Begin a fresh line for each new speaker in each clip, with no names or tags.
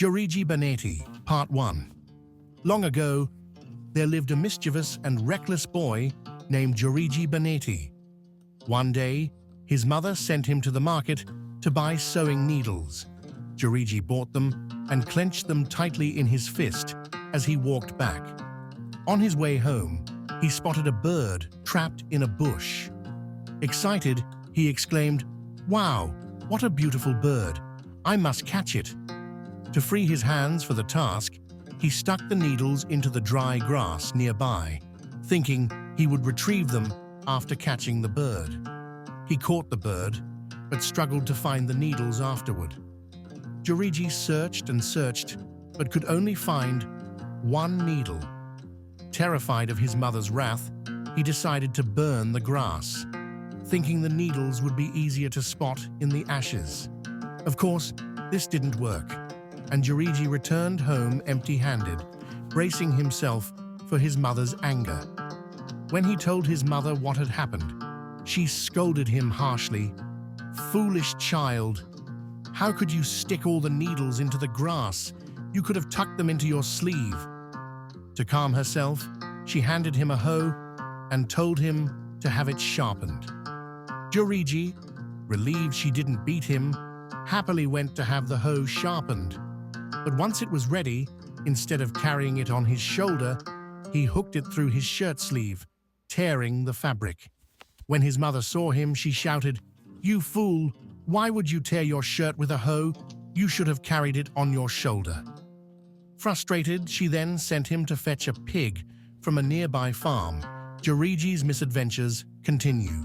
Joriji Baneti, Part 1. Long ago, there lived a mischievous and reckless boy named Joriji Baneti. One day, his mother sent him to the market to buy sewing needles. Joriji bought them and clenched them tightly in his fist as he walked back. On his way home, he spotted a bird trapped in a bush. Excited, he exclaimed, "Wow, what a beautiful bird! I must catch it." To free his hands for the task, he stuck the needles into the dry grass nearby, thinking he would retrieve them after catching the bird. He caught the bird, but struggled to find the needles afterward. Joriji searched and searched, but could only find one needle. Terrified of his mother's wrath, he decided to burn the grass, thinking the needles would be easier to spot in the ashes. Of course, this didn't work, and Joriji returned home empty-handed, bracing himself for his mother's anger. When he told his mother what had happened, she scolded him harshly. "Foolish child! How could you stick all the needles into the grass? You could have tucked them into your sleeve." To calm herself, she handed him a hoe and told him to have it sharpened. Joriji, relieved she didn't beat him, happily went to have the hoe sharpened. But once it was ready, instead of carrying it on his shoulder, he hooked it through his shirt sleeve, tearing the fabric. When his mother saw him, she shouted, "You fool! Why would you tear your shirt with a hoe? You should have carried it on your shoulder." Frustrated, she then sent him to fetch a pig from a nearby farm. Joriji's misadventures continue.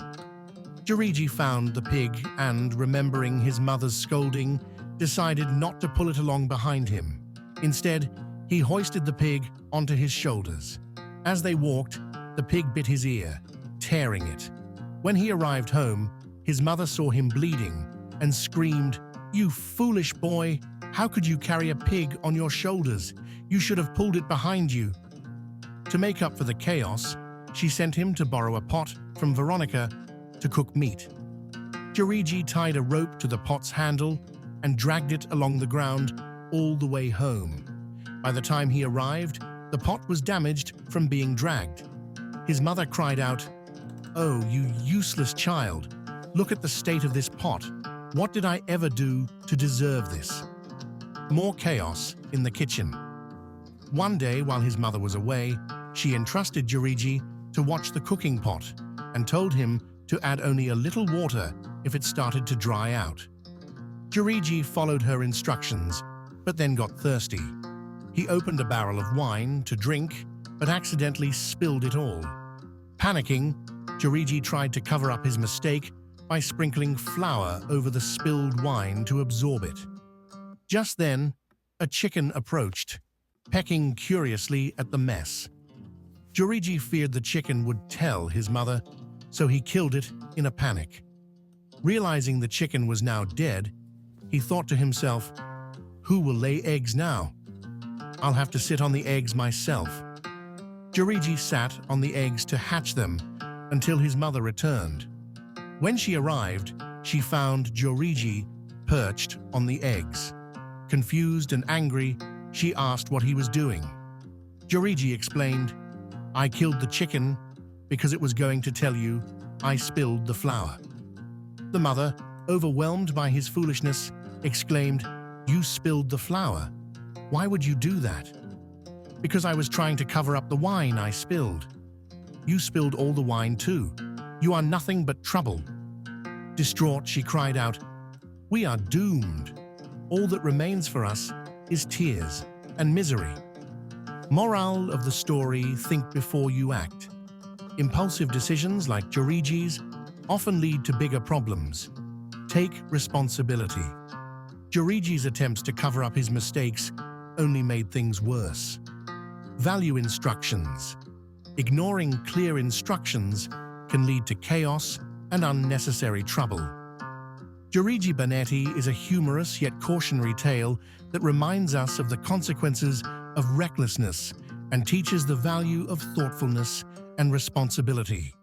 Joriji found the pig and, remembering his mother's scolding, decided not to pull it along behind him. Instead, he hoisted the pig onto his shoulders. As they walked, the pig bit his ear, tearing it. When he arrived home, his mother saw him bleeding and screamed, "You foolish boy! How could you carry a pig on your shoulders? You should have pulled it behind you." To make up for the chaos, she sent him to borrow a pot from Veronica to cook meat. Joriji tied a rope to the pot's handle and dragged it along the ground all the way home. By the time he arrived, the pot was damaged from being dragged. His mother cried out, "Oh, you useless child! Look at the state of this pot. What did I ever do to deserve this?" More chaos in the kitchen. One day, while his mother was away, she entrusted Joriji to watch the cooking pot and told him to add only a little water if it started to dry out. Joriji followed her instructions, but then got thirsty. He opened a barrel of wine to drink, but accidentally spilled it all. Panicking, Joriji tried to cover up his mistake by sprinkling flour over the spilled wine to absorb it. Just then, a chicken approached, pecking curiously at the mess. Joriji feared the chicken would tell his mother, so he killed it in a panic. Realizing the chicken was now dead, he thought to himself, "Who will lay eggs now? I'll have to sit on the eggs myself." Joriji sat on the eggs to hatch them until his mother returned. When she arrived, she found Joriji perched on the eggs. Confused and angry, she asked what he was doing. Joriji explained, "I killed the chicken because it was going to tell you I spilled the flour." The mother, overwhelmed by his foolishness, exclaimed, "You spilled the flour? Why would you do that?" "Because I was trying to cover up the wine I spilled." "You spilled all the wine too. You are nothing but trouble." Distraught, she cried out, "We are doomed. All that remains for us is tears and misery." Moral of the story: think before you act. Impulsive decisions like Joriji's often lead to bigger problems. Take responsibility. Joriji's attempts to cover up his mistakes only made things worse. Value instructions. Ignoring clear instructions can lead to chaos and unnecessary trouble. Joriji Baneti is a humorous yet cautionary tale that reminds us of the consequences of recklessness and teaches the value of thoughtfulness and responsibility.